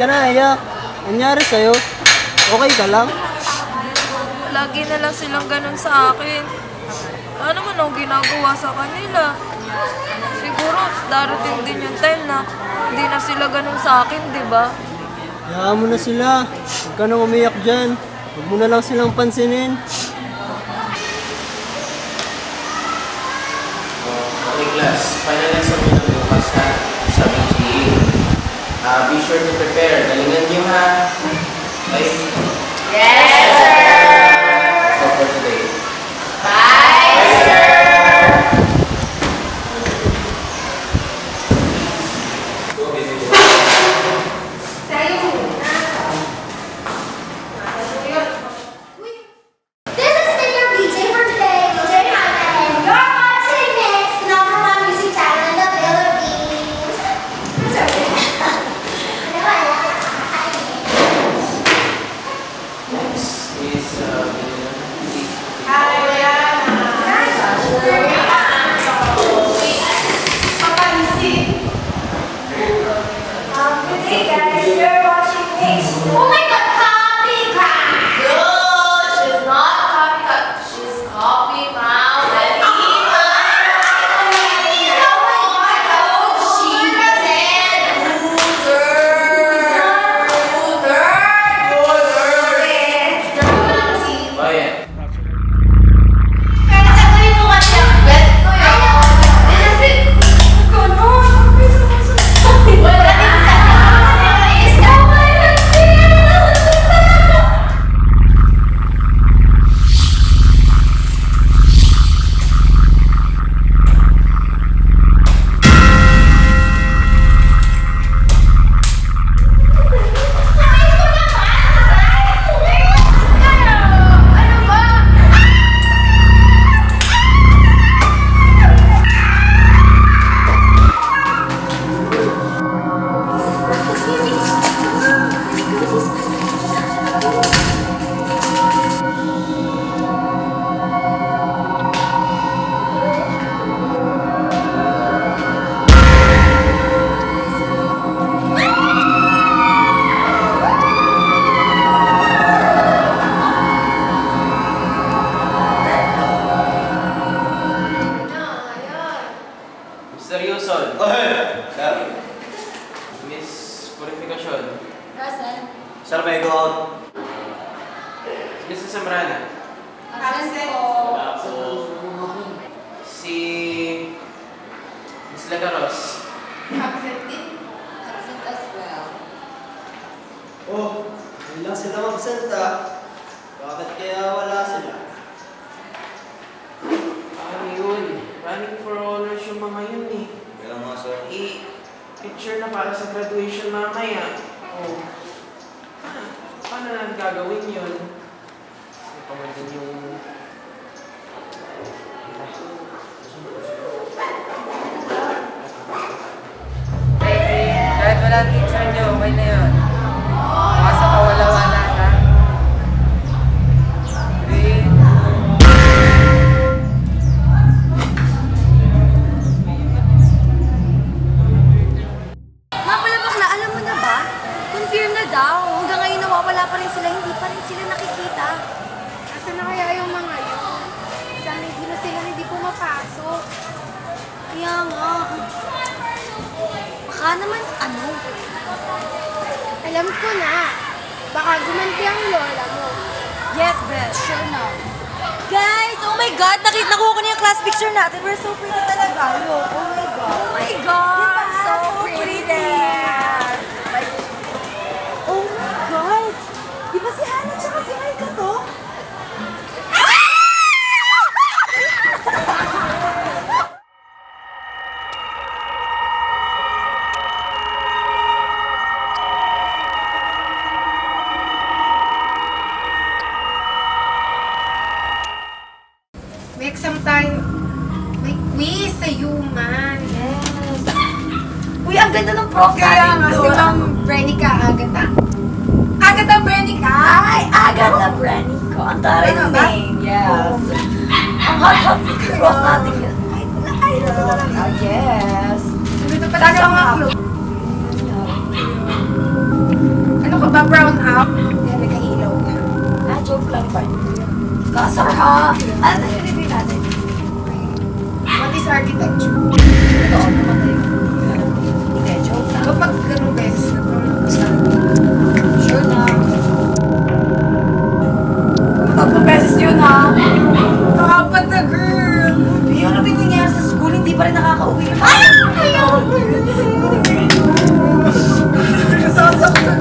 ka naiyak? Anyari sa'yo? Okay ka lang? Lagi na lang silang ganun sa akin. Ano man ang ginagawa sa kanila? Siguro darating din yung time na hindi na sila ganun sa akin, di ba? Hayaan mo na sila. Huwag ka nang umiyak dyan. Huwag mo na lang silang pansinin. Okay class, final lesson nyo na bukas ha, sa BGA. Be sure to prepare. Galingan nyo ha. Okay? Yes, sir! That's all for today. Bye, sir! This has been your VJ for today, VJ Hannah, and you're watching Mix, the #1 music channel in the Philippines. Sorry. Next is Good day, guys. You're watching Mix. Oh my God, copycat! No, she's not copycat. She's copy mouth. Mr. Yuson. Miss Purificacion. Present. Sir, may go out. Mrs. Zamrana. Present po. Si Miss Lagaros. Present din. Present as well. Oh, hindi lang sila mag-senta. Bakit kaya wala sila? Yun. Running for honors yung mga yun eh. Kaya mga sir. Picture na para sa graduation mamaya. Oh. Paano na gagawin yun? Ano pa man din yung... Kahit walang teacher nyo, okay na yun. Basta kawala-wala ka. 3, 2, Nga pala bakla, alam mo na ba? Confirm na daw. Hanggang ngayon nawawala pa rin sila, hindi pa rin sila nakikita. Asa na kaya yung mga yun? Sana hindi na sila hindi pumapasok. Kaya nga. Baka naman ano? Alam ko na. Baka gumanti ang lola mo. Yes, Beth. Sure na. Guys, oh my God! Nakuha ko na yung class picture natin. We're so pretty talaga. Look, oh my God. Oh my God! Diba? So pretty there. Like, oh my God! Di ba si Hannah tsaka si Micah to? May exam tayo. May quiz sa human. Yes. Uy, ang ganda ng prof Kaya nga, natin si doon. Ma'am Brenica Agata. Agata Brenica? Ay, Agatha Branico. Ang taray ng Ano ba? name. Yes. Ang hot-hot prof natin yun. Ay, talaga. Yes. Ito pala sa mga club. ka ba brown up? Kaya nagka-ilaw na. Ah, joke lang ba? Kasar ha! Ano yung review natin? What is architecture? Ito, ano ba tayo? Hindi, joke lang. Kapag ganun beses na brown up ka Sure na. 3 beses yun ha! Apat na girl! Yun ang nangyayari sa school, hindi pa rin nakaka-uwi. Ay! Nasasaktan.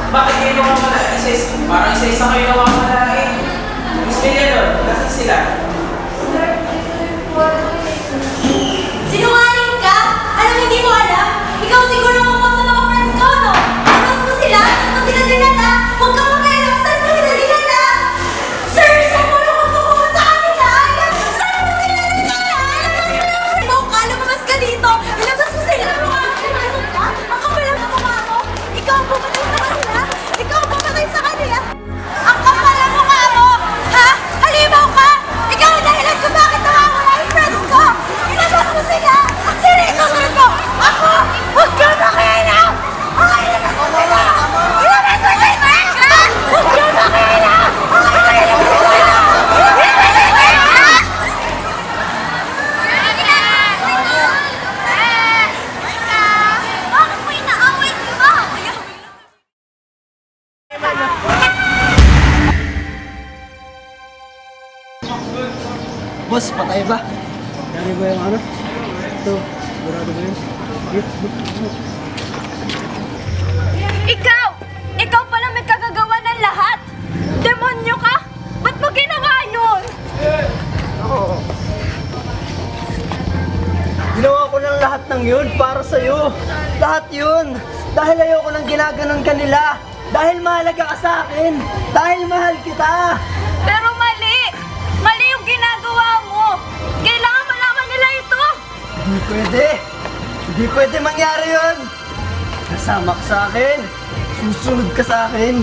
Bakit kayo nawawala? Parang isa-isa kayo nawawala eh. Miss Miller, nasan sila? Sinungaling ka? Alam hindi mo alam? Ikaw siguro mo sa mga friends ko, no? Amas mo sila? Saan mo sila dinala? Huwag kang makialam. Saan mo sila dinala? Sir, saan mo yung magtutungo sa kanila? Saan mo sila dinala? Ikaw ka, lumabas ka dito. Ilabas mo sila. Ang kapal ang mukha mo. Ikaw ang pumatay sa kanila. Ikaw ang pumatay sa kanila. Ang kapal ang mukha mo. Ha? Halimaw ka? Ikaw ang dahilan kung bakit nawawala yung friends ko. Ilabas mo sila. Sino yung susunod mo? Ako! Huwag ka makialam! Okay, ilabas mo sila! Ilabas mo sila! Huwag ka makialam! Okay, ilabas mo sila! Ilabas mo sila! Bakit mo inaaway si ba? Boss, patay ba? Gari ba yung ano? Ito, sigurado ba yun? Ikaw! Ikaw pala may kagagawa ng lahat! Demonyo ka! Ba't mo ginawa yun? Ginawa ko ng lahat ng yun para sa'yo. Lahat yun. Dahil ayoko nang ginaganon ka nila. Dahil mahalaga ka sa akin. Dahil mahal kita. Pero mali! Mali yung ginagawa mo! Kailangan malaman nila ito! Hindi pwede. Hindi pwede mangyari yun. Kasama ka sa akin. Susunod ka sa akin.